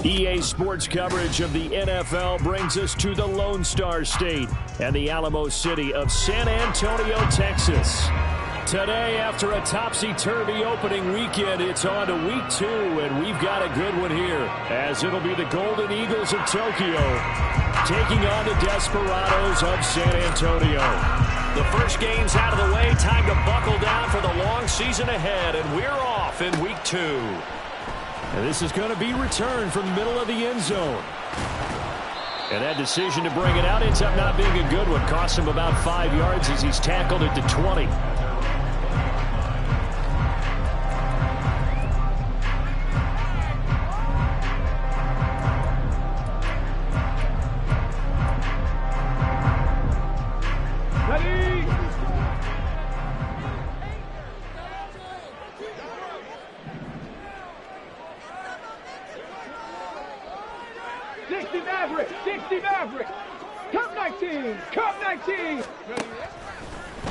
EA Sports coverage of the NFL brings us to the Lone Star State and the Alamo City of San Antonio, Texas. Today, after a topsy-turvy opening weekend, it's on to week 2, and we've got a good one here, as it'll be the Golden Eagles of Tokyo taking on the Desperados of San Antonio. The first game's out of the way. Time to buckle down for the long season ahead, and we're off in week 2. And this is going to be returned from the middle of the end zone. And that decision to bring it out ends up not being a good one. Cost him about 5 yards as he's tackled at the 20.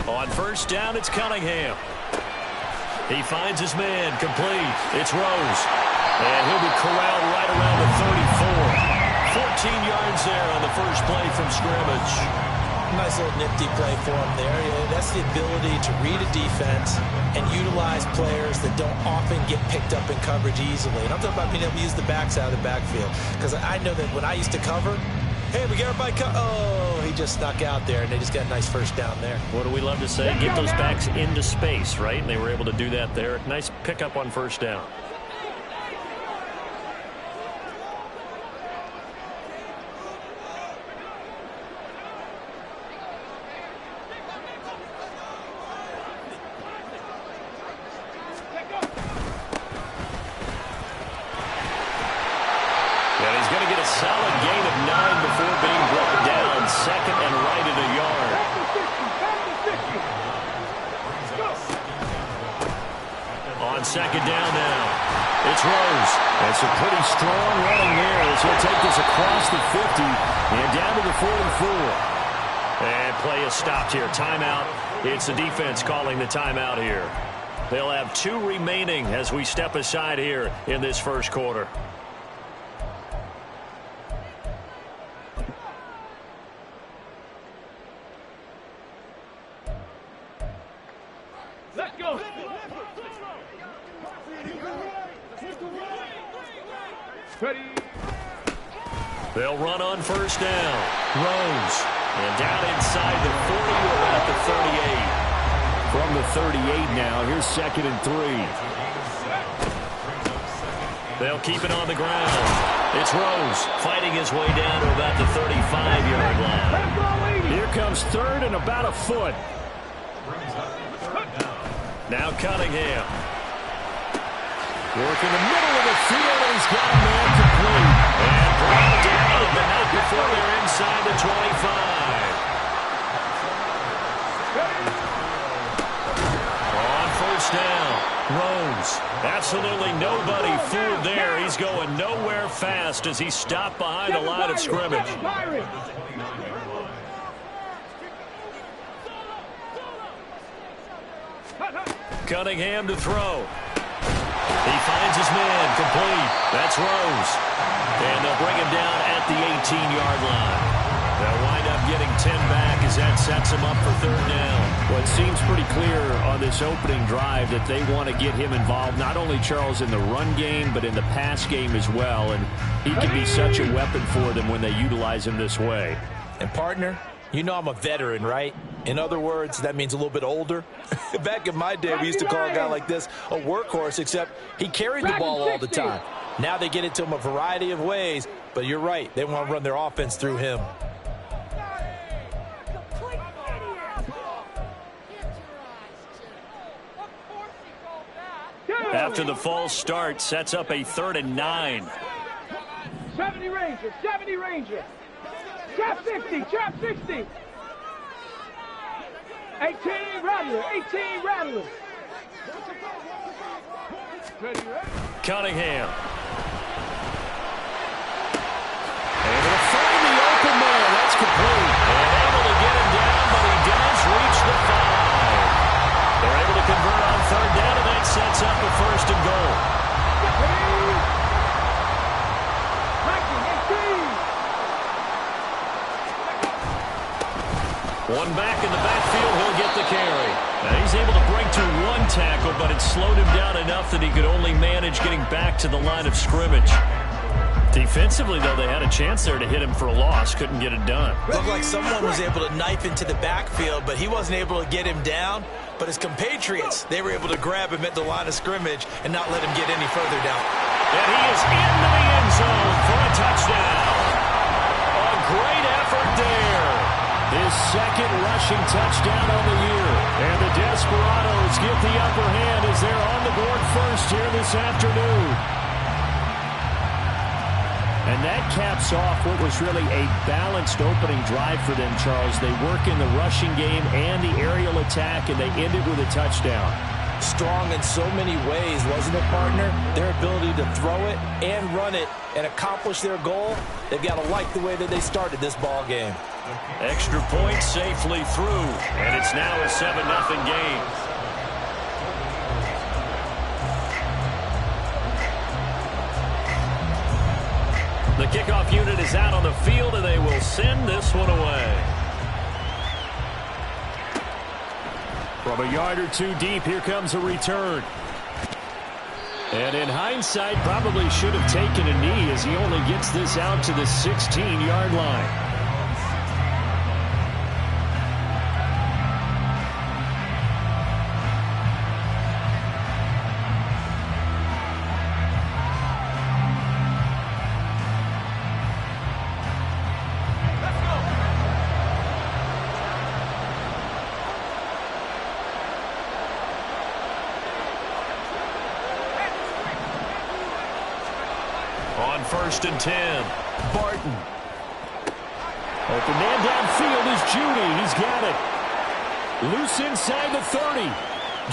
On first down, it's Cunningham. He finds his man, complete. It's Rose. And he'll be corralled right around the 34. 14 yards there on the first play from scrimmage. Nice little nifty play for him there. Yeah, that's the ability to read a defense and utilize players that don't often get picked up in coverage easily. And I'm talking about being able to use the backs out of the backfield. Because I know that when I used to cover, hey, we got everybody oh, he just snuck out there, and they just got a nice first down there. What do we love to say? Get those backs into space, right? And they were able to do that there. Nice pickup on first down. Second down now. It's Rose. That's a pretty strong running there as he'll take this across the 50 and down to the 44. And play is stopped here. Timeout. It's the defense calling the timeout here. They'll have 2 remaining as we step aside here in this first quarter. Let's go. They'll run on first down. Rose. And down inside the 40 to about the 38. From the 38 now, here's 2nd and 3. They'll keep it on the ground. It's Rose fighting his way down to about the 35-yard line. Here comes 3rd and about a foot. Now Cunningham. Work in the middle of the field, and he's got a man complete. And brought down, but not before they're inside the 25. On first down, Rose. Absolutely nobody fooled there. He's going nowhere fast as he stopped behind the line of scrimmage. Cunningham to throw. He finds his man, complete. That's Rose. And they'll bring him down at the 18-yard line. They'll wind up getting 10 back as that sets him up for 3rd down. Well, it seems pretty clear on this opening drive that they want to get him involved, not only, Charles, in the run game, but in the pass game as well. And he can be such a weapon for them when they utilize him this way. And, partner, you know I'm a veteran, right? In other words, that means a little bit older. Back in my day, we used to call a guy like this a workhorse, except he carried the ball all the time. Now they get it to him a variety of ways, but you're right. They want to run their offense through him. After the false start, sets up a 3rd and 9. 70 Ranger, 70 Ranger. Trap 60, trap 60. 18 Rattler, 18 Rattler. Cunningham. Able to find the open man. That's complete. And able to get him down, but he does reach the 5. They're able to convert on 3rd down, and that sets up a 1st and goal. One back in the backfield, he'll get the carry. Now he's able to break through one tackle, but it slowed him down enough that he could only manage getting back to the line of scrimmage. Defensively, though, they had a chance there to hit him for a loss. Couldn't get it done. Looked like someone was able to knife into the backfield, but he wasn't able to get him down. But his compatriots, they were able to grab him at the line of scrimmage and not let him get any further down. And he is into the end zone for a touchdown. A great effort there. His second rushing touchdown on the year. And the Desperados get the upper hand as they're on the board first here this afternoon. And that caps off what was really a balanced opening drive for them, Charles. They work in the rushing game and the aerial attack, and they ended with a touchdown. Strong in so many ways, wasn't it, partner? Their ability to throw it and run it and accomplish their goal, they've got to like the way that they started this ball game. Extra point safely through, and it's now a 7-0 game. The kickoff unit is out on the field, and they will send this one away. From a yard or two deep, here comes a return. And in hindsight, probably should have taken a knee as he only gets this out to the 16-yard line. On 1st and 10. Barton. Open man downfield is Judy. He's got it. Loose inside the 30.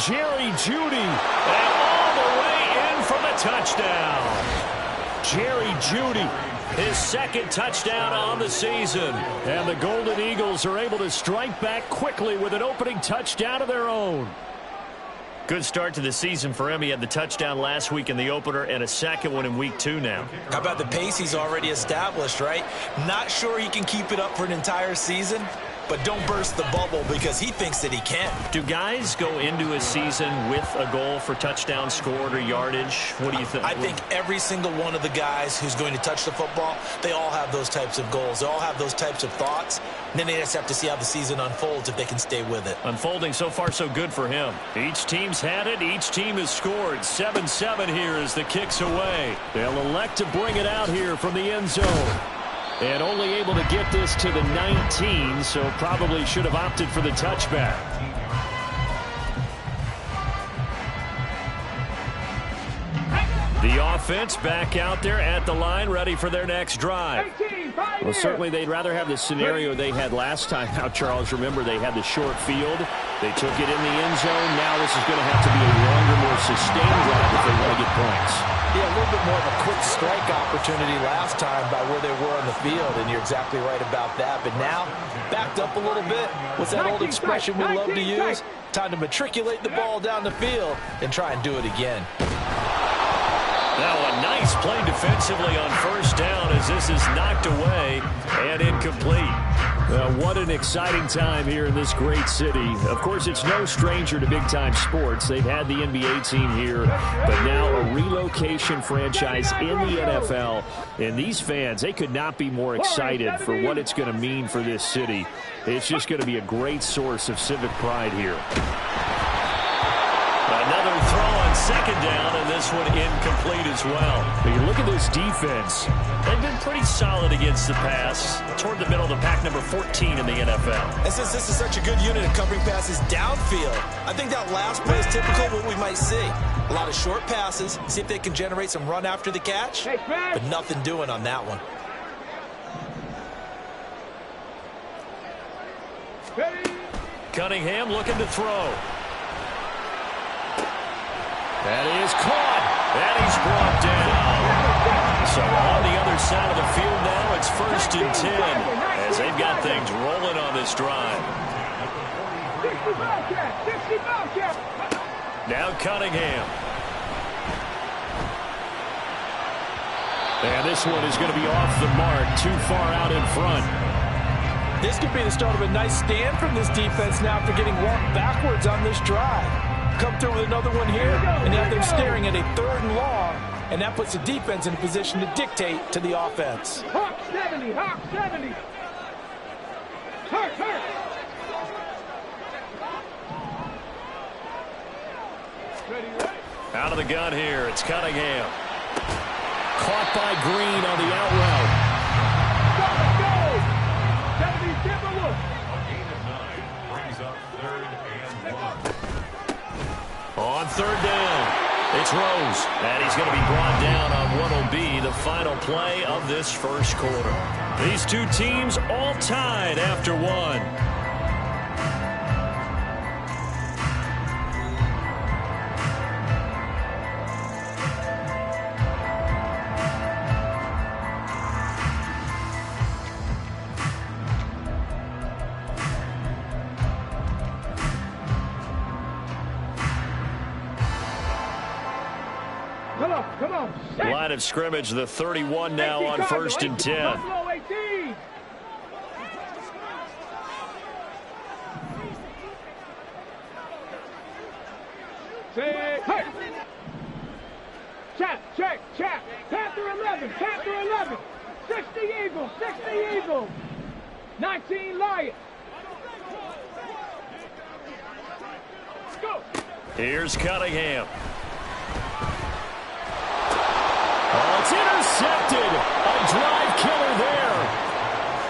Jerry Judy. And all the way in for the touchdown. Jerry Judy. His second touchdown on the season. And the Golden Eagles are able to strike back quickly with an opening touchdown of their own. Good start to the season for him. He had the touchdown last week in the opener and a second one in week 2 now. How about the pace he's already established, right? Not sure he can keep it up for an entire season, but don't burst the bubble because he thinks that he can. Do guys go into a season with a goal for touchdown scored or yardage? What do you think? I think every single one of the guys who's going to touch the football, they all have those types of goals. They all have those types of thoughts. And then they just have to see how the season unfolds if they can stay with it. Unfolding so far so good for him. Each team's had it. Each team has scored. 7-7 here as the kick's away. They'll elect to bring it out here from the end zone. And only able to get this to the 19, so probably should have opted for the touchback. The offense back out there at the line, ready for their next drive. Well, certainly they'd rather have the scenario they had last time out, Charles. Remember, they had the short field. They took it in the end zone. Now this is going to have to be a longer, more sustained drive if they want to get points. Yeah, a little bit more of a quick strike opportunity last time by where they were on the field, and you're exactly right about that. But now, backed up a little bit. What's that old expression we love to use? Time to matriculate the ball down the field and try and do it again. Now a nice play defensively on first down as this is knocked away and incomplete. What an exciting time here in this great city. Of course, it's no stranger to big-time sports. They've had the NBA team here, but now a relocation franchise in the NFL. And these fans, they could not be more excited for what it's going to mean for this city. It's just going to be a great source of civic pride here. Another throw on second down, and this one incomplete as well. But you look at this defense. They've been pretty solid against the pass, toward the middle of the pack, number 14 in the NFL. And since this is such a good unit of covering passes downfield, I think that last play is typical of what we might see. A lot of short passes, see if they can generate some run after the catch, but nothing doing on that one. Cunningham looking to throw. That is caught. And he's brought down. So on the other side of the field now, it's 1st and 10 as they've got things rolling on this drive. Now Cunningham. And this one is going to be off the mark, too far out in front. This could be the start of a nice stand from this defense now after getting walked backwards on this drive. Come through with another one here, and now they're staring at a 3rd and long, and that puts the defense in a position to dictate to the offense. Hawk 70, Hawk 70. Hurt. Ready. Out of the gun here, it's Cunningham. Caught by Green on the out route. On 3rd down, it's Rose, and he's going to be brought down on what will be the final play of this first quarter. These two teams all tied after one. Come on. Line of scrimmage, the 31 now on 1st and 10. Buffalo 18. Hey. Check. Panther 11. 60 Eagles. 19 Lions. Go. Here's Cunningham. Oh, it's intercepted. A drive killer there.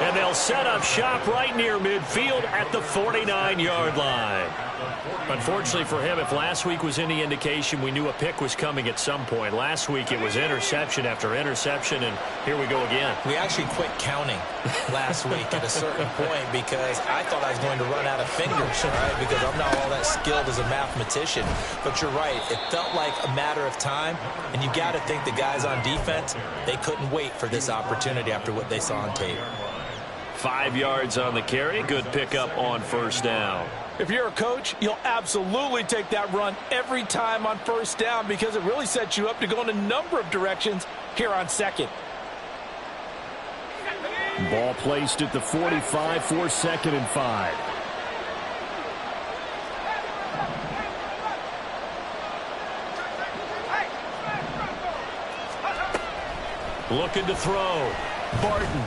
And they'll set up shop right near midfield at the 49-yard line. Unfortunately for him, if last week was any indication, we knew a pick was coming at some point. Last week it was interception after interception, and here we go again. We actually quit counting last week at a certain point because I thought I was going to run out of fingers, right? Because I'm not all that skilled as a mathematician. But you're right. It felt like a matter of time, and you got to think the guys on defense, they couldn't wait for this opportunity after what they saw on tape. 5 yards on the carry. Good pickup on 1st down. If you're a coach, you'll absolutely take that run every time on 1st down because it really sets you up to go in a number of directions here on 2nd. Ball placed at the 45 for 2nd and 5. Looking to throw. Barton.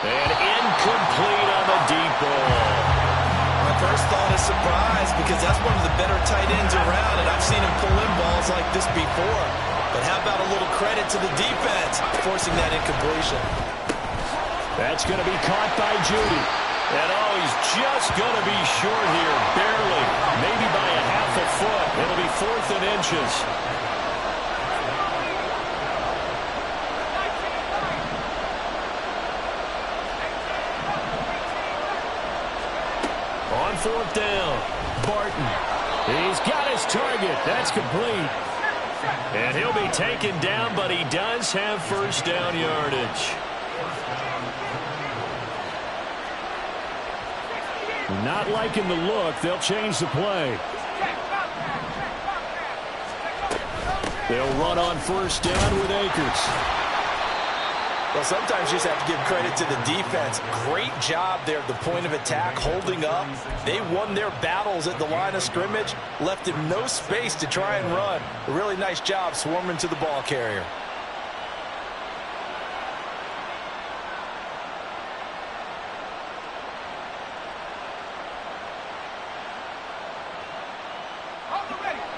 And incomplete on the deep ball. My first thought is surprise because that's one of the better tight ends around, and I've seen him pull in balls like this before. But how about a little credit to the defense forcing that incompletion? That's going to be caught by Judy. And he's just going to be short here, barely, maybe by a half a foot. It'll be 4th and inches. On 4th down, Barton. He's got his target. That's complete. And he'll be taken down, but he does have 1st down yardage. Not liking the look. They'll change the play. They'll run on 1st down with Akers. Well, sometimes you just have to give credit to the defense. Great job there at the point of attack, holding up. They won their battles at the line of scrimmage, left him no space to try and run. A really nice job swarming to the ball carrier.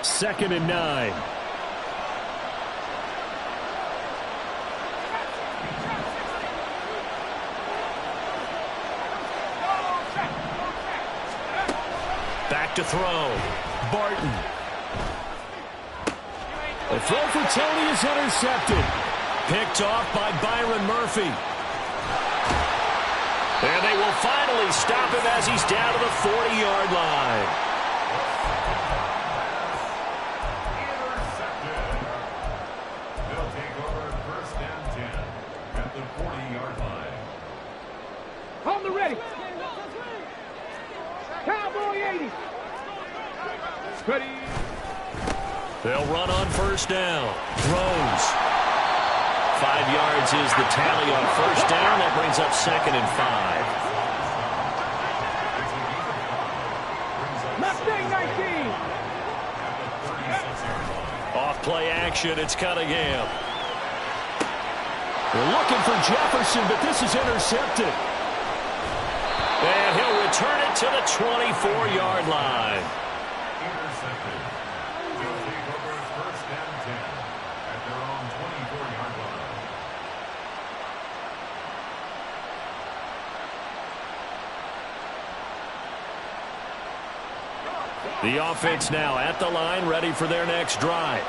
Second and 9. Back to throw. Barton. The throw for Tony is intercepted. Picked off by Byron Murphy. And they will finally stop him as he's down to the 40-yard line. They'll take over 1st and 10 at the 40-yard line. On the ready. Cowboy 80. Ready. They'll run on 1st down. Throws. 5 yards is the tally on first down. That brings up 2nd and 5. Mustang 19. Off play action, it's Cunningham. They're looking for Jefferson, but this is intercepted. And he'll return it to the 24-yard line. Intercepted. He'll take over first and 10 at their own 24-yard line. The offense now at the line, ready for their next drive.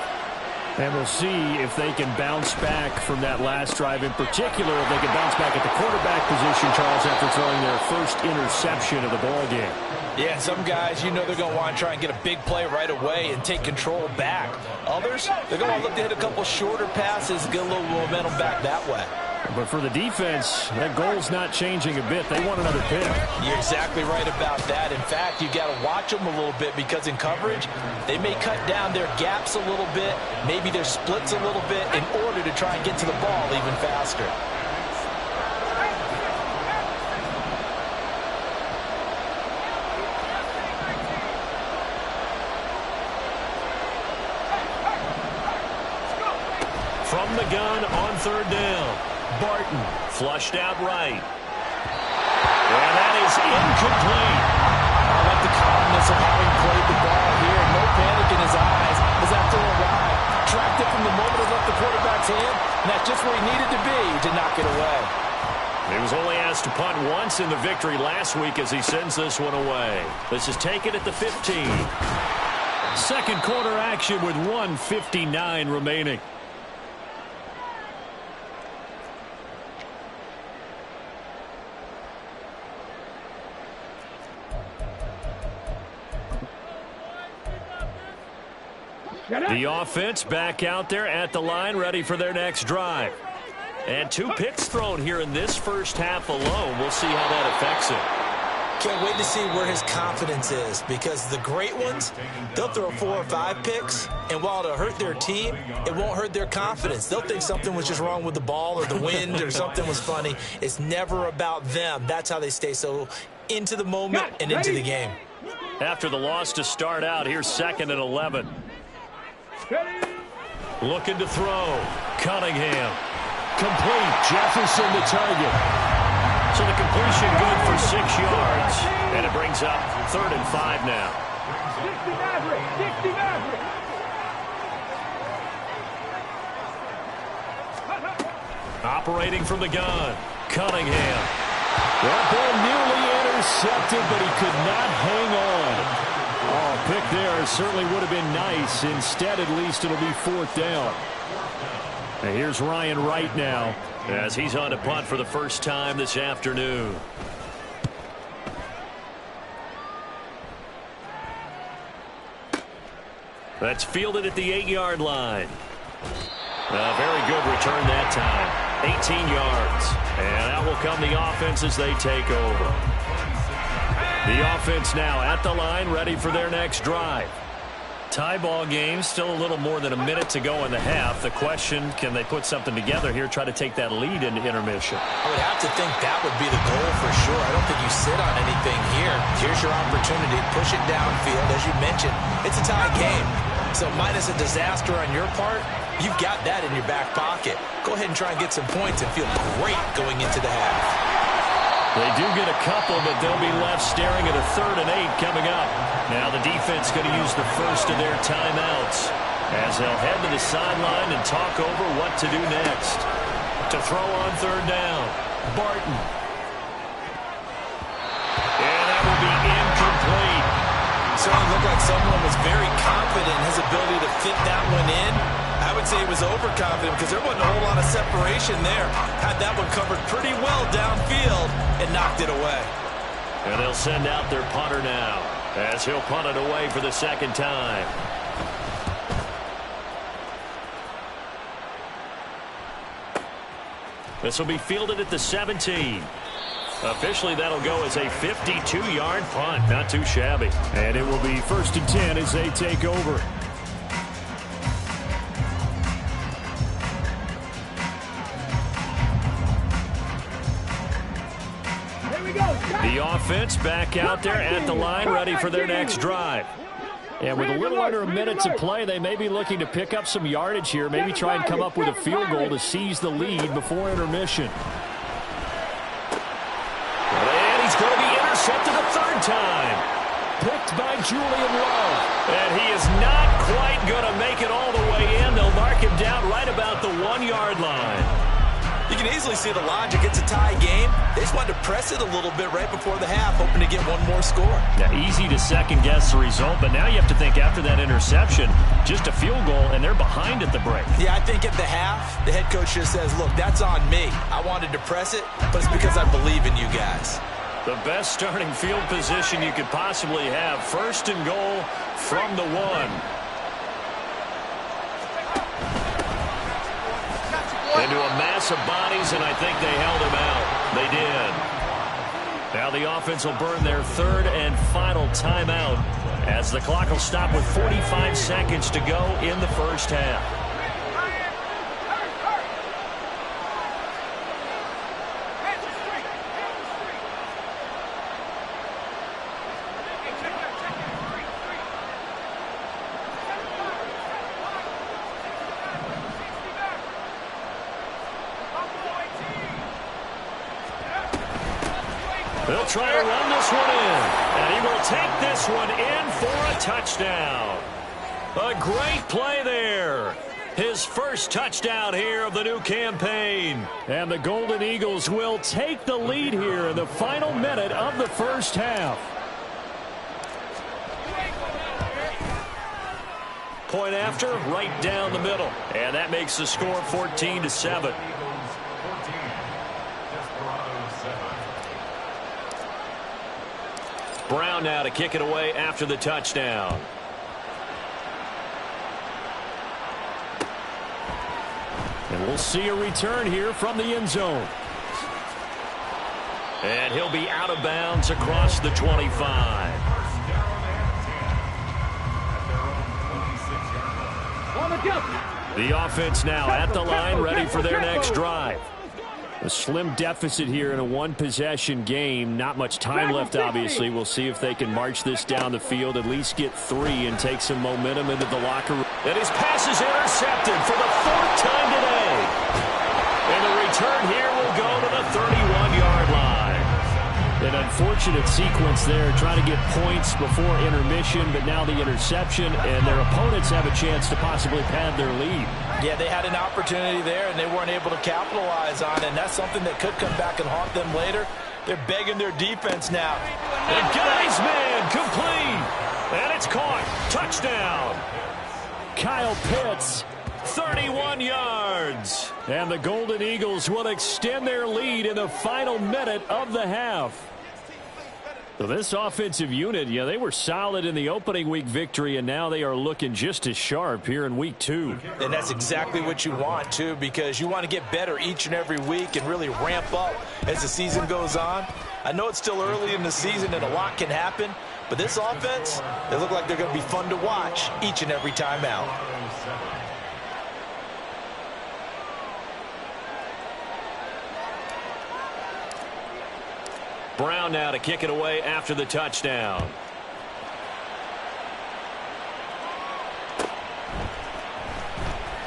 And we'll see if they can bounce back from that last drive, in particular if they can bounce back at the quarterback position, Charles, after throwing their first interception of the ball game. Yeah, some guys, you know they're going to want to try and get a big play right away and take control back. Others, they're going to look to hit a couple shorter passes and get a little momentum back that way. But for the defense, that goal's not changing a bit. They want another pick. You're exactly right about that. In fact, you got to watch them a little bit because in coverage, they may cut down their gaps a little bit, maybe their splits a little bit in order to try and get to the ball even faster. From the gun on third down. Barton flushed out right. And that is incomplete. I like the calmness of having played the ball here. No panic in his eyes as that throw arrived. Tracked it from the moment it left the quarterback's hand, and that's just where he needed to be to knock it away. He was only asked to punt once in the victory last week as he sends this one away. This is taken at the 15. Second quarter action with 1:59 remaining. The offense back out there at the line, ready for their next drive. And 2 picks thrown here in this first half alone. We'll see how that affects it. Can't wait to see where his confidence is, because the great ones, they'll throw 4 or 5 picks, and while it'll hurt their team, it won't hurt their confidence. They'll think something was just wrong with the ball or the wind or something was funny. It's never about them. That's how they stay so into the moment and into the game. After the loss to start out, here's 2nd and 11. Looking to throw. Cunningham. Complete. Jefferson the target. So the completion good for 6 yards. And it brings up 3rd and 5 now. 60 Maverick. 60 Maverick. Operating from the gun. Cunningham. That ball nearly intercepted, but he could not hang on. Oh, pick there certainly would have been nice. Instead, at least it'll be 4th down. And here's Ryan Wright now as he's on to punt for the first time this afternoon. That's fielded at the 8-yard line. A very good return that time. 18 yards. And out will come the offense as they take over. The offense now at the line, ready for their next drive. Tie ball game, still a little more than a minute to go in the half. The question, can they put something together here, try to take that lead into intermission? I would have to think that would be the goal for sure. I don't think you sit on anything here. Here's your opportunity. Push it downfield. As you mentioned, it's a tie game. So minus a disaster on your part, you've got that in your back pocket. Go ahead and try and get some points and feel great going into the half. They do get a couple, but they'll be left staring at a 3rd and 8 coming up. Now the defense going to use the first of their timeouts as they'll head to the sideline and talk over what to do next. To throw on 3rd down, Barton. And that will be incomplete. Certainly looked like someone was very confident in his ability to fit that one in. I would say he was overconfident because there wasn't a whole lot of separation there. Had that one covered pretty well downfield and knocked it away. And they'll send out their punter now as he'll punt it away for the 2nd time. This will be fielded at the 17. Officially, that'll go as a 52-yard punt. Not too shabby. And it will be 1st and 10 as they take over. The offense back out there at the line, ready for their next drive. And with a little under a minute to play, they may be looking to pick up some yardage here, maybe try and come up with a field goal to seize the lead before intermission. And he's going to be intercepted a third time. Picked by Julian Love. And he is not quite going to make it all the way in. They'll mark him down right about the 1-yard line. You can easily see the logic. It's a tie game. They just wanted to press it a little bit right before the half, hoping to get one more score. Now, easy to second-guess the result, but now you have to think after that interception, just a field goal, and they're behind at the break. Yeah, I think at the half, the head coach just says, look, that's on me. I wanted to press it, but it's because I believe in you guys. The best starting field position you could possibly have. First and goal from the 1. Into a mass of bodies, and I think they held him out. They did. Now the offense will burn their third and final timeout as the clock will stop with 45 seconds to go in the first half. They'll try to run this one in, and he will take this one in for a touchdown. A great play there. His first touchdown here of the new campaign. And the Golden Eagles will take the lead here in the final minute of the first half. Point after, right down the middle. And that makes the score 14-7. Brown now to kick it away after the touchdown. And we'll see a return here from the end zone. And he'll be out of bounds across the 25. The offense now at the line, ready for their next drive. A slim deficit here in a one-possession game. Not much time left, obviously. We'll see if they can march this down the field, at least get 3 and take some momentum into the locker room. And his pass is intercepted for the 4th time today. And the return here will go to the 31-yard line. An unfortunate sequence there, trying to get points before intermission, but now the interception, and their opponents have a chance to possibly pad their lead. Yeah, they had an opportunity there, and they weren't able to capitalize on it, and that's something that could come back and haunt them later. They're begging their defense now. And guy's man, complete. And it's caught. Touchdown. Kyle Pitts, 31 yards. And the Golden Eagles will extend their lead in the final minute of the half. So this offensive unit, yeah, they were solid in the opening week victory, and now they are looking just as sharp here in week 2. And that's exactly what you want, too, because you want to get better each and every week and really ramp up as the season goes on. I know it's still early in the season and a lot can happen, but this offense, they look like they're going to be fun to watch each and every time out. Brown now to kick it away after the touchdown.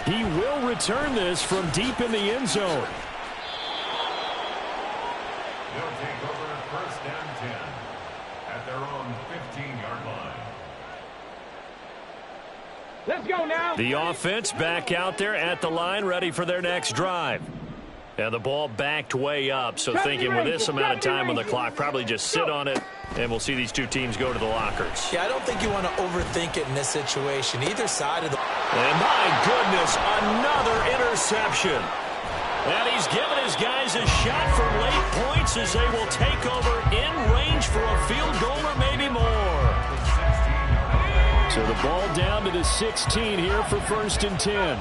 He will return this from deep in the end zone. They'll take over at 1st and 10 at their own 15-yard line. Let's go now. The offense back out there at the line, ready for their next drive. And the ball backed way up, so thinking with this amount of time on the clock, probably just sit on it, and we'll see these two teams go to the lockers. Yeah, I don't think you want to overthink it in this situation. Either side of the... And my goodness, another interception. And he's given his guys a shot for late points as they will take over in range for a field goal or maybe more. So the ball down to the 16 here for 1st and 10.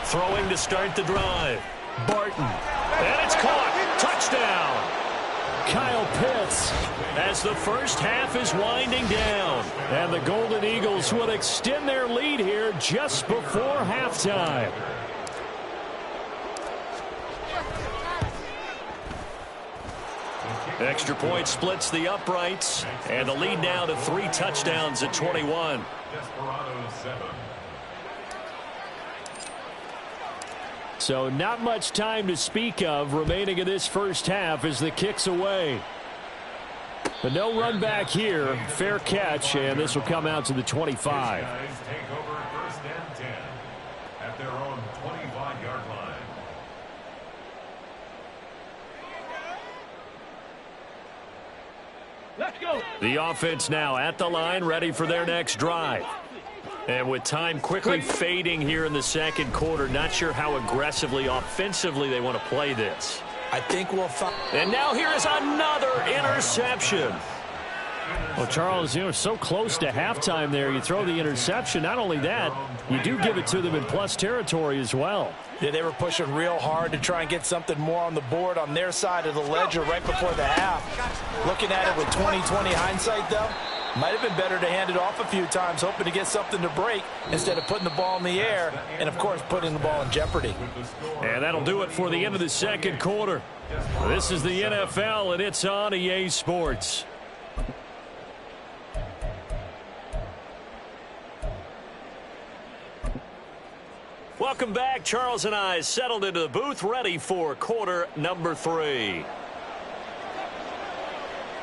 Throwing to start the drive. Barton. And it's caught. Touchdown. Kyle Pitts as the first half is winding down. And the Golden Eagles will extend their lead here just before halftime. Extra point splits the uprights, and the lead now to 3 touchdowns at 21. Desperado 7. So not much time to speak of remaining in this first half as the kick's away. But no run back here. Fair catch, and this will come out to the 25. These guys take over first and 10 at their own 25-yard line. Let's go. The offense now at the line, ready for their next drive. And with time quickly fading here in the second quarter, not sure how aggressively, offensively they want to play this. I think we'll find. And now here is another interception. Well, Charles, so close to halftime there. You throw the interception. Not only that, you do give it to them in plus territory as well. Yeah, they were pushing real hard to try and get something more on the board on their side of the ledger right before the half. Looking at it with 20/20 hindsight, though, might have been better to hand it off a few times, hoping to get something to break instead of putting the ball in the air and, of course, putting the ball in jeopardy. And that'll do it for the end of the second quarter. This is the NFL, and it's on EA Sports. Welcome back. Charles and I settled into the booth, ready for quarter number 3.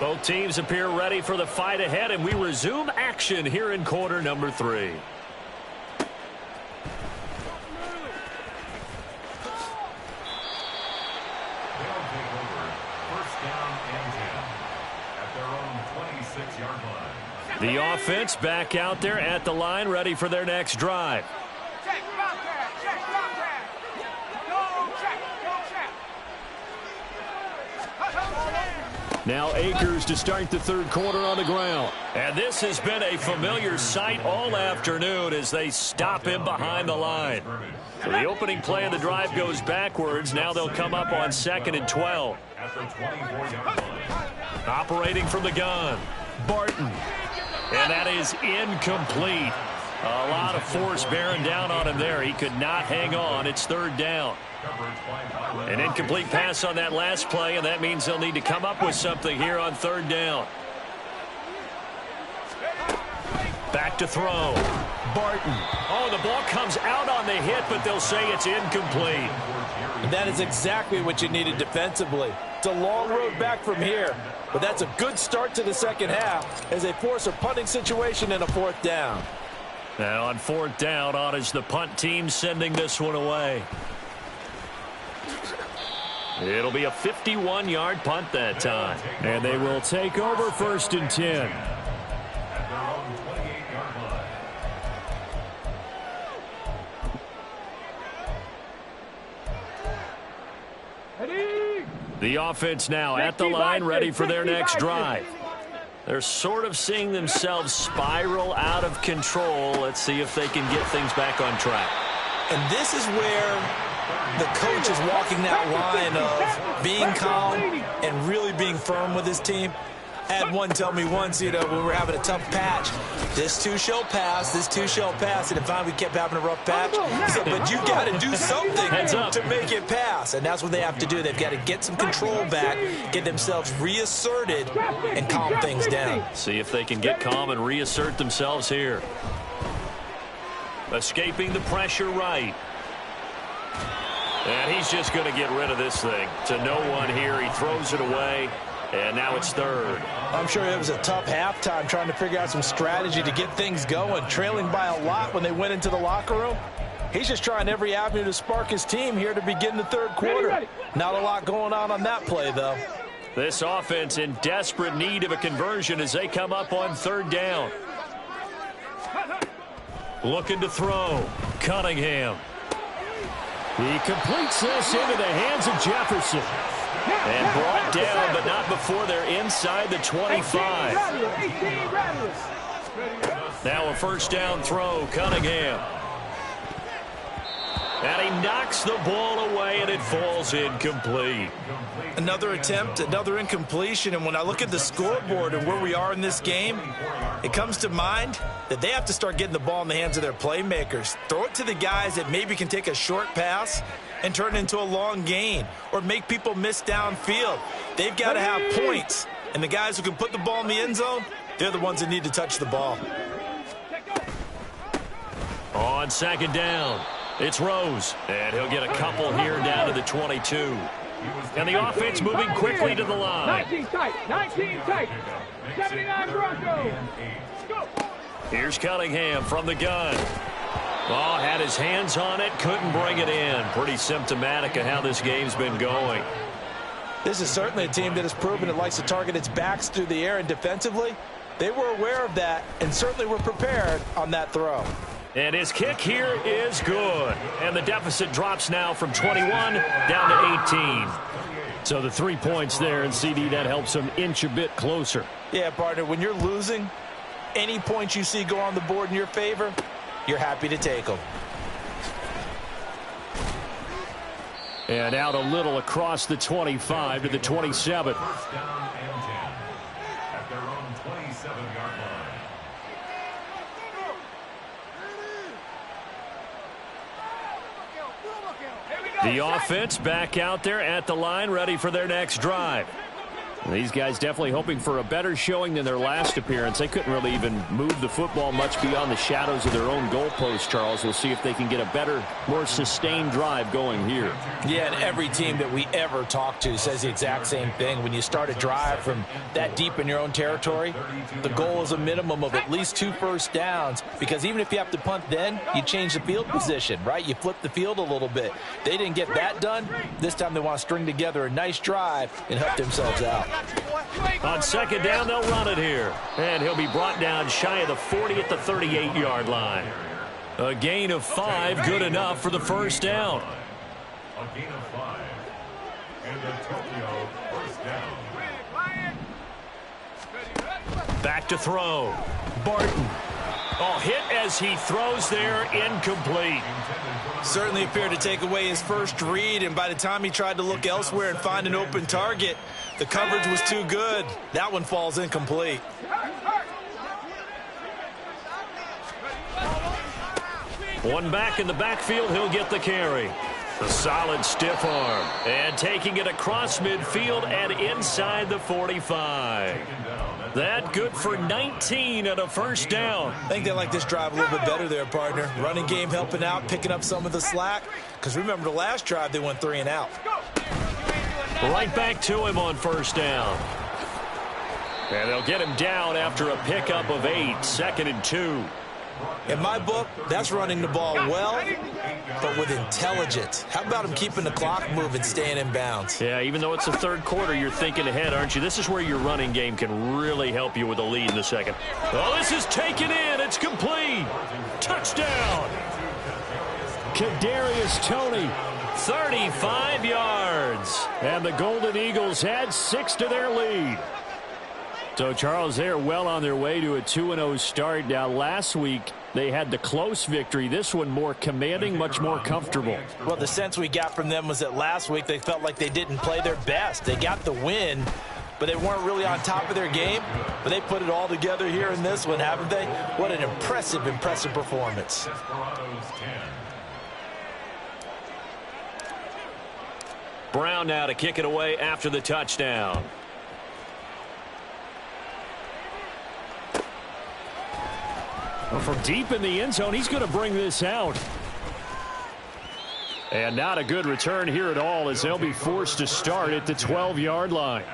Both teams appear ready for the fight ahead, and we resume action here in quarter number 3. They'll take over first down and 10 at their own 26-yard line. The offense back out there at the line, ready for their next drive. Check, contact, check, contact. Go, check, go, check. Now Akers to start the third quarter on the ground. And this has been a familiar sight all afternoon as they stop him behind the line. So the opening play of the drive goes backwards. Now they'll come up on 2nd and 12. At the 24-yard line. Operating from the gun, Barton. And that is incomplete. A lot of force bearing down on him there. He could not hang on. It's third down. An incomplete pass on that last play, and that means they'll need to come up with something here on third down. Back to throw. Barton. Oh, the ball comes out on the hit, but they'll say it's incomplete. That is exactly what you needed defensively. It's a long road back from here, but that's a good start to the second half as they force a punting situation and a fourth down. Now on fourth down, on is the punt team sending this one away. It'll be a 51-yard punt that time. And they will take over first and 10. At their own 28-yard line. Ready? The offense now at the line, ready for their next drive. They're sort of seeing themselves spiral out of control. Let's see if they can get things back on track. And this is where the coach is walking that line of being calm and really being firm with his team. I had one tell me once, when we were having a tough patch, this too shall pass, this too shall pass. And finally we kept having a rough patch. He said, but you got to do something to make it pass. And that's what they have to do. They've got to get some control back, get themselves reasserted, and calm things down. See if they can get calm and reassert themselves here. Escaping the pressure right. And he's just going to get rid of this thing. To no one here. He throws it away. And now it's third. I'm sure it was a tough halftime trying to figure out some strategy to get things going. Trailing by a lot when they went into the locker room. He's just trying every avenue to spark his team here to begin the third quarter. Not a lot going on that play, though. This offense in desperate need of a conversion as they come up on third down. Looking to throw. Cunningham. He completes this into the hands of Jefferson. And brought down, but not before they're inside the 25. Now a first down throw, Cunningham. And he knocks the ball away, and it falls incomplete. Another attempt, another incompletion, and when I look at the scoreboard and where we are in this game, it comes to mind that they have to start getting the ball in the hands of their playmakers. Throw it to the guys that maybe can take a short pass and turn it into a long gain or make people miss downfield. They've got to have points, and the guys who can put the ball in the end zone, they're the ones that need to touch the ball. On second down, it's Rose, and he'll get a couple here down to the 22. And the offense moving quickly to the line. 19 tight, 19 tight. 79 Broncos. Go. Here's Cunningham from the gun. Oh, had his hands on it, couldn't bring it in. Pretty symptomatic of how this game's been going. This is certainly a team that has proven it likes to target its backs through the air, and defensively, they were aware of that and certainly were prepared on that throw. And his kick here is good. And the deficit drops now from 21 down to 18. So the 3 points there, and CD, that helps him inch a bit closer. Yeah, partner, when you're losing, any points you see go on the board in your favor, you're happy to take them. And out a little across the 25 to the 27. First down and 10 at their own 27-yard line. The offense back out there at the line, ready for their next drive. These guys definitely hoping for a better showing than their last appearance. They couldn't really even move the football much beyond the shadows of their own goalpost, Charles. We'll see if they can get a better, more sustained drive going here. Yeah, and every team that we ever talk to says the exact same thing. When you start a drive from that deep in your own territory, the goal is a minimum of at least 2 first downs, because even if you have to punt then, you change the field position, right? You flip the field a little bit. They didn't get that done. This time they want to string together a nice drive and help themselves out. On second down, they'll run it here. And he'll be brought down shy of the 40 at the 38-yard line. A gain of 5, good enough for the first down. A gain of 5. And the Tokyo first down. Back to throw. Barton. Oh, hit as he throws there, incomplete. Certainly appeared to take away his first read, and by the time he tried to look elsewhere and find an open target, the coverage was too good. That one falls incomplete. One back in the backfield, he'll get the carry. A solid stiff arm. And taking it across midfield and inside the 45. That good for 19 and a first down. I think they like this drive a little bit better there, partner. Running game helping out, picking up some of the slack. Because remember, the last drive, they went 3 and out. Right back to him on first down. And they'll get him down after a pickup of 8, 2nd and 2. In my book, that's running the ball well, but with intelligence. How about him keeping the clock moving, staying in bounds? Yeah, even though it's the third quarter, you're thinking ahead, aren't you? This is where your running game can really help you with a lead in the second. Oh, this is taken in. It's complete. Touchdown. Kadarius Toney. 35 yards. And the Golden Eagles had 6 to their lead. So, Charles, they're well on their way to a 2-0 start. Now, last week, they had the close victory. This one more commanding, much more comfortable. Well, the sense we got from them was that last week they felt like they didn't play their best. They got the win, but they weren't really on top of their game. But they put it all together here in this one, haven't they? What an impressive, impressive performance. Brown now to kick it away after the touchdown. Well, from deep in the end zone, he's going to bring this out. And not a good return here at all, as they'll be forced to start at the 12-yard line.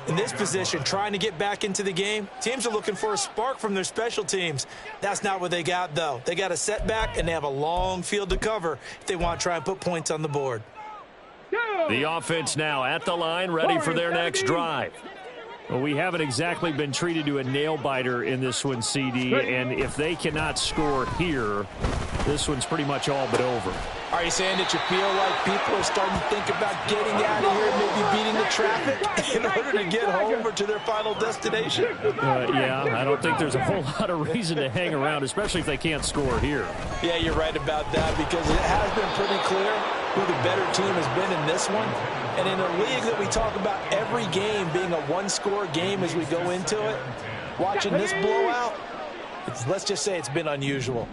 In this position, trying to get back into the game, teams are looking for a spark from their special teams. That's not what they got, though. They got a setback, and they have a long field to cover if they want to try and put points on the board. The offense now at the line, ready for their next drive. Well, we haven't exactly been treated to a nail-biter in this one, CD, and if they cannot score here, This one's pretty much all but over. Are you saying that you feel like people are starting to think about getting out of here, maybe beating the traffic in order to get home or to their final destination? Yeah, I don't think there's a whole lot of reason to hang around, especially if they can't score here. Yeah, you're right about that, because it has been pretty clear who the better team has been in this one. And in a league that we talk about every game being a one-score game as we go into it, watching this blowout, let's just say it's been unusual.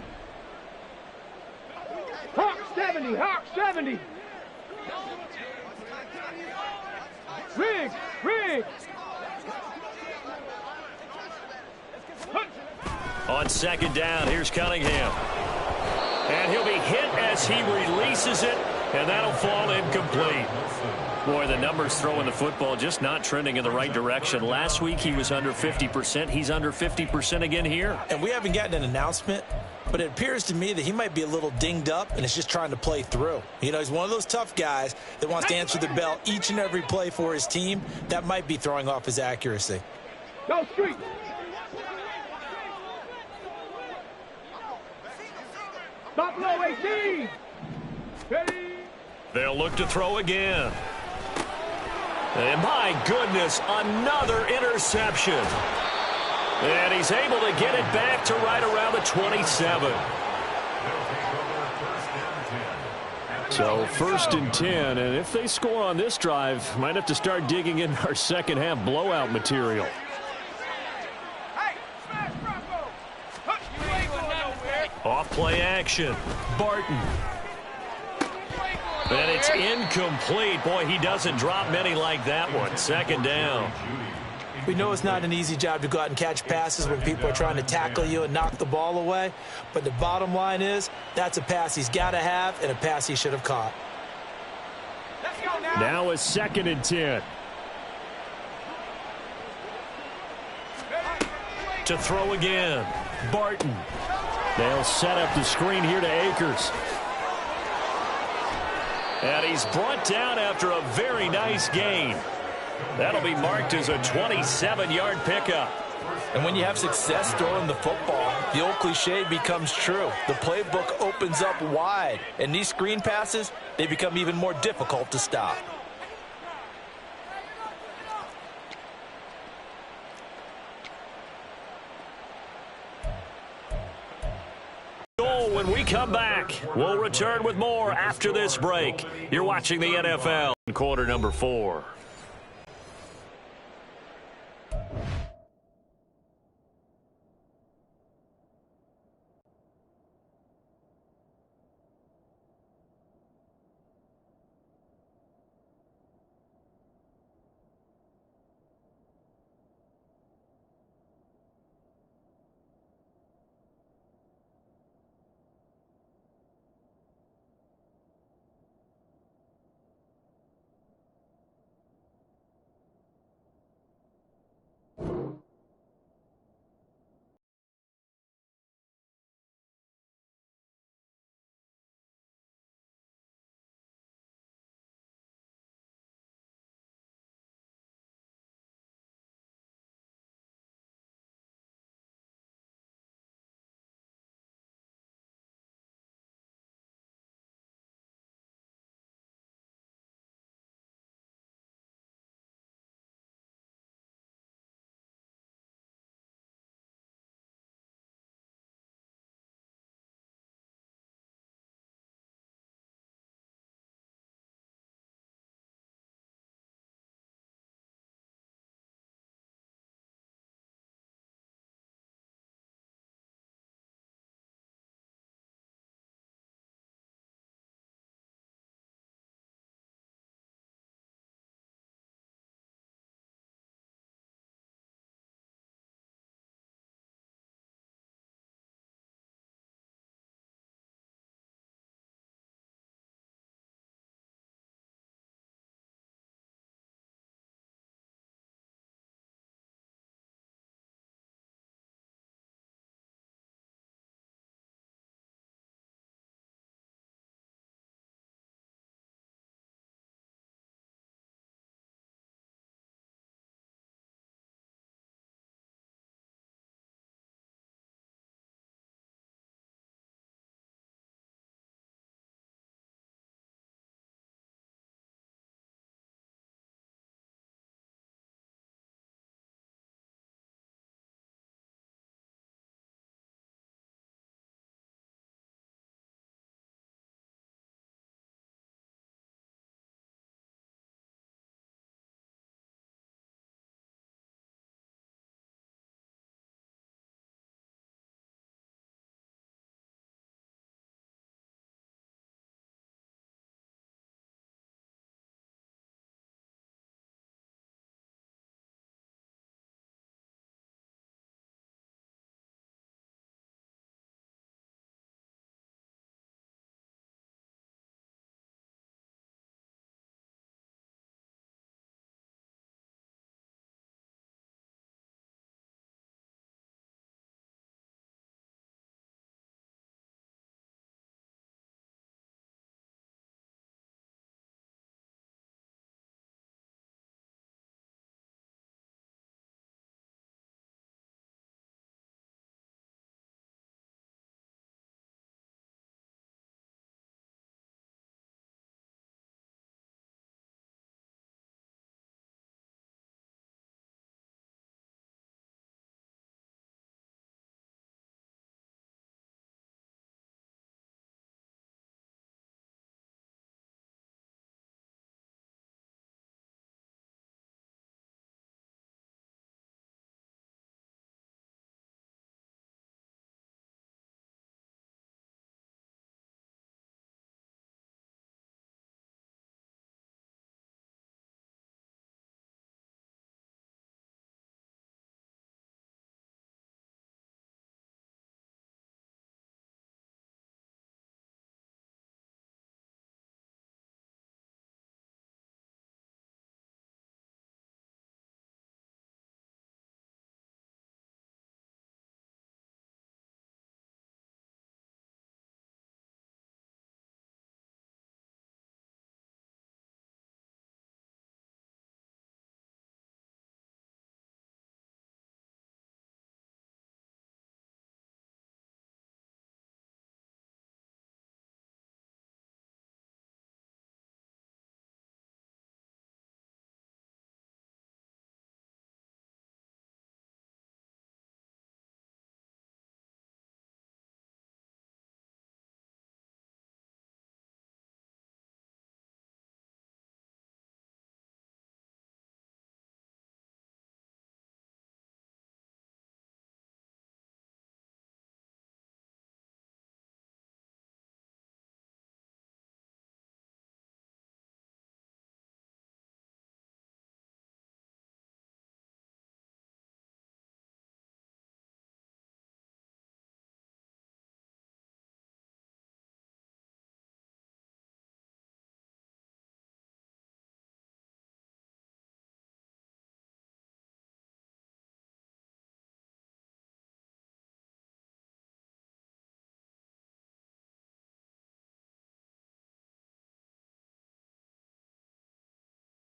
Hawk 70, Hawk 70. Rig, rig. On second down, here's Cunningham. And he'll be hit as he releases it, and that'll fall incomplete. Boy, the numbers throwing the football just not trending in the right direction. Last week he was under 50%. He's under 50% again here. And we haven't gotten an announcement, but it appears to me that he might be a little dinged up and is just trying to play through. You know, he's one of those tough guys that wants to answer the bell each and every play for his team. That might be throwing off his accuracy. Go street. Buffalo 18. Ready. They'll look to throw again. And my goodness, another interception. And he's able to get it back to right around the 27. So 1st and 10, and if they score on this drive, might have to start digging in our second half blowout material. Hey, smash Bronco. You ain't going nowhere. Off play action. Barton. And it's incomplete. Boy, he doesn't drop many like that one. 2nd down. We know it's not an easy job to go out and catch passes when people are trying to tackle you and knock the ball away. But the bottom line is, that's a pass he's got to have and a pass he should have caught. Let's go now. Now is 2nd and 10. To throw again. Barton. They'll set up the screen here to Akers. And he's brought down after a very nice gain. That'll be marked as a 27-yard pickup. And when you have success throwing the football, the old cliche becomes true. The playbook opens up wide. And these screen passes, they become even more difficult to stop. Goal when we come back. We'll return with more after this break. You're watching the NFL in quarter number 4.